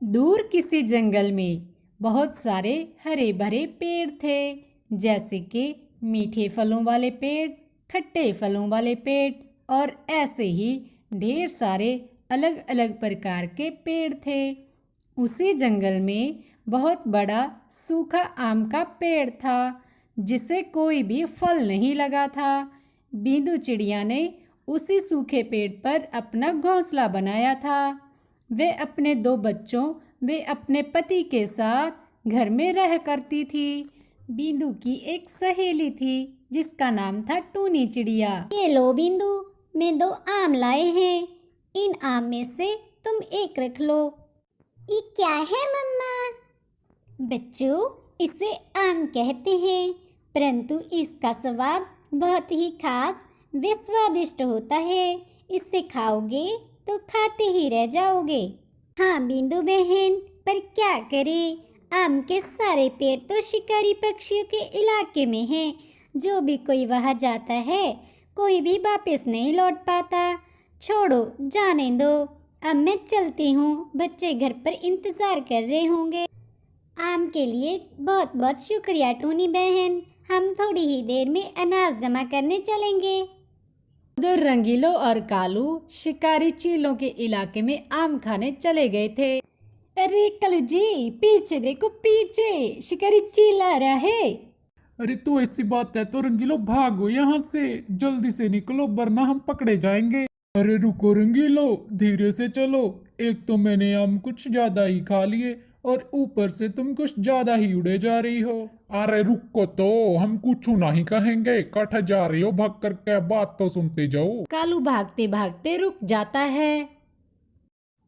दूर किसी जंगल में बहुत सारे हरे भरे पेड़ थे, जैसे कि मीठे फलों वाले पेड़, खट्टे फलों वाले पेड़ और ऐसे ही ढेर सारे अलग अलग प्रकार के पेड़ थे। उसी जंगल में बहुत बड़ा सूखा आम का पेड़ था, जिसे कोई भी फल नहीं लगा था। बिंदु चिड़िया ने उसी सूखे पेड़ पर अपना घोंसला बनाया था। वे अपने दो बच्चों वे अपने पति के साथ घर में रह करती थी। बिंदु की एक सहेली थी जिसका नाम था टूनी चिड़िया। ये लो बिंदु, मैं 2 आम लाए हैं। इन आम में से तुम एक रख लो। ये क्या है मम्मा? बच्चों, इसे आम कहते हैं, परंतु इसका स्वाद बहुत ही खास व स्वादिष्ट होता है। इसे खाओगे तो खाते ही रह जाओगे। हाँ बिंदु बहन, पर क्या करें, आम के सारे पेड़ तो शिकारी पक्षियों के इलाके में हैं। जो भी कोई वहाँ जाता है, कोई भी वापस नहीं लौट पाता। छोड़ो, जाने दो। अब मैं चलती हूँ, बच्चे घर पर इंतजार कर रहे होंगे। आम के लिए बहुत बहुत शुक्रिया टूनी बहन। हम थोड़ी ही देर में अनाज जमा करने चलेंगे। उधर रंगीलो और कालू शिकारी चीलों के इलाके में आम खाने चले गए थे। अरे कालू जी, पीछे देखो, पीछे शिकारी चील आ रहा है। अरे तो ऐसी बात है तो रंगीलो भागो यहाँ से, जल्दी से निकलो वरना हम पकड़े जाएंगे। अरे रुको रंगीलो, धीरे से चलो। एक तो मैंने आम कुछ ज्यादा ही खा लिए और ऊपर से तुम कुछ ज्यादा ही उड़े जा रही हो। अरे रुको तो, हम कुछ नहीं कहेंगे, कट जा रही हो भाग करके, बात तो सुनते जाओ। कालू भागते भागते रुक जाता है।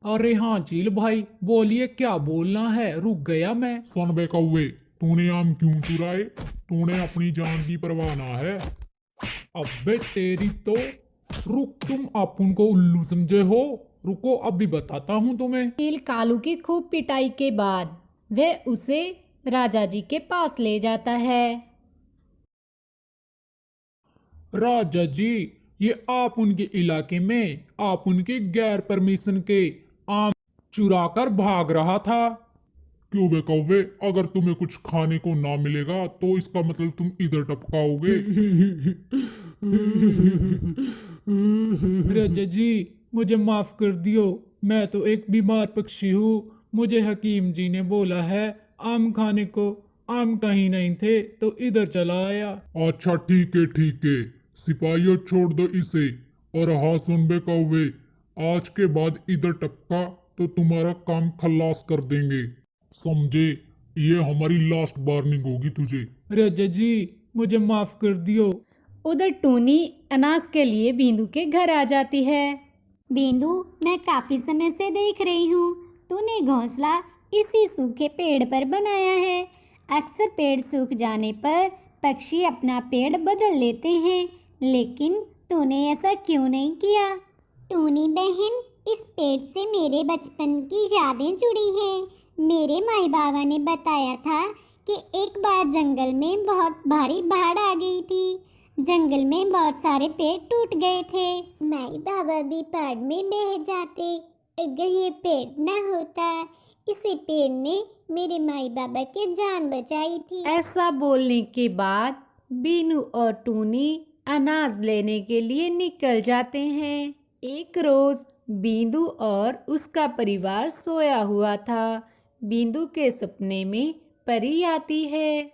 अरे हाँ चील भाई, बोलिए क्या बोलना है, रुक गया मैं। सुन बे कौवे, तूने आम क्यों चुराए? तूने अपनी जान की परवाह ना है? अबे तेरी तो, रुक, तुम अपन को उल्लू समझे हो? रुको अभी बताता हूँ तुम्हें। चील कालू की खूब पिटाई के बाद वह उसे राजा जी के पास ले जाता है। राजा जी, ये आप उनके इलाके में आप उनके गैर परमिशन के आम चुरा कर भाग रहा था। क्यों बे कौवे, अगर तुम्हें कुछ खाने को ना मिलेगा तो इसका मतलब तुम इधर टपकाओगे? राजा जी, मुझे माफ कर दियो, मैं तो एक बीमार पक्षी हूँ। मुझे हकीम जी ने बोला है आम खाने को, आम कहीं नहीं थे तो इधर चला आया। अच्छा ठीक है, सिपाहियों छोड़ दो इसे। और हाँ सुन बे कौवे, आज के बाद इधर टपका तो तुम्हारा काम खल्लास कर देंगे, समझे? ये हमारी लास्ट वार्निंग होगी तुझे। राजा जी, मुझे माफ कर दियो। उधर टूनी अनाज के लिए बिंदु के घर आ जाती है। बिंदु, मैं काफी समय से देख रही हूँ, तूने घोंसला इसी सूखे पेड़ पर बनाया है। अक्सर पेड़ सूख जाने पर पक्षी अपना पेड़ बदल लेते हैं, लेकिन तूने ऐसा क्यों नहीं किया? टूनी बहन, इस पेड़ से मेरे बचपन की यादें जुड़ी हैं। मेरे माई बाबा ने बताया था कि एक बार जंगल में बहुत भारी बाढ़ आ गई थी। जंगल में बहुत सारे पेड़ टूट गए थे। माई बाबा भी बाढ़ में बह जाते अगर ये पेड़ न होता। इसी पेड़ ने मेरे माई बाबा की जान बचाई थी। ऐसा बोलने के बाद बीनू और टूनी अनाज लेने के लिए निकल जाते हैं। एक रोज बिंदु और उसका परिवार सोया हुआ था। बिंदु के सपने में परी आती है।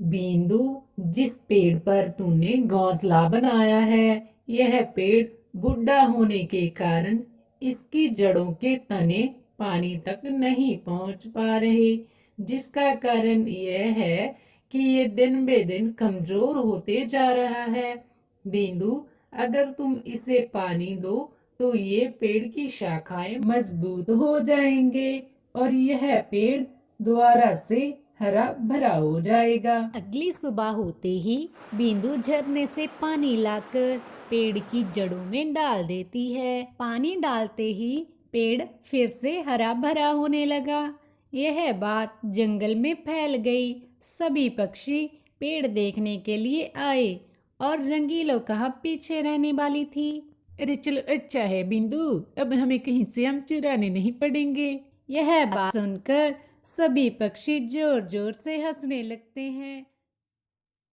बिंदु, जिस पेड़ पर तूने घोंसला बनाया है, यह पेड़ बूढ़ा होने के कारण इसकी जड़ों के तने पानी तक नहीं पहुंच पा रहे, जिसका कारण यह है कि ये दिन बे दिन कमजोर होते जा रहा है। बिंदु, अगर तुम इसे पानी दो तो ये पेड़ की शाखाएं मजबूत हो जाएंगे और यह पेड़ दोबारा से हरा भरा हो जाएगा। अगली सुबह होते ही बिंदु झरने से पानी लाकर पेड़ की जड़ों में डाल देती है। पानी डालते ही पेड़ फिर से हरा भरा होने लगा। यह बात जंगल में फैल गई। सभी पक्षी पेड़ देखने के लिए आए और रंगीलो कहाँ पीछे रहने वाली थी। अरे चलो, अच्छा है बिंदु, अब हमें कहीं से आम चुराने नहीं पड़ेंगे। यह बात सुनकर सभी पक्षी जोर जोर से हंसने लगते हैं।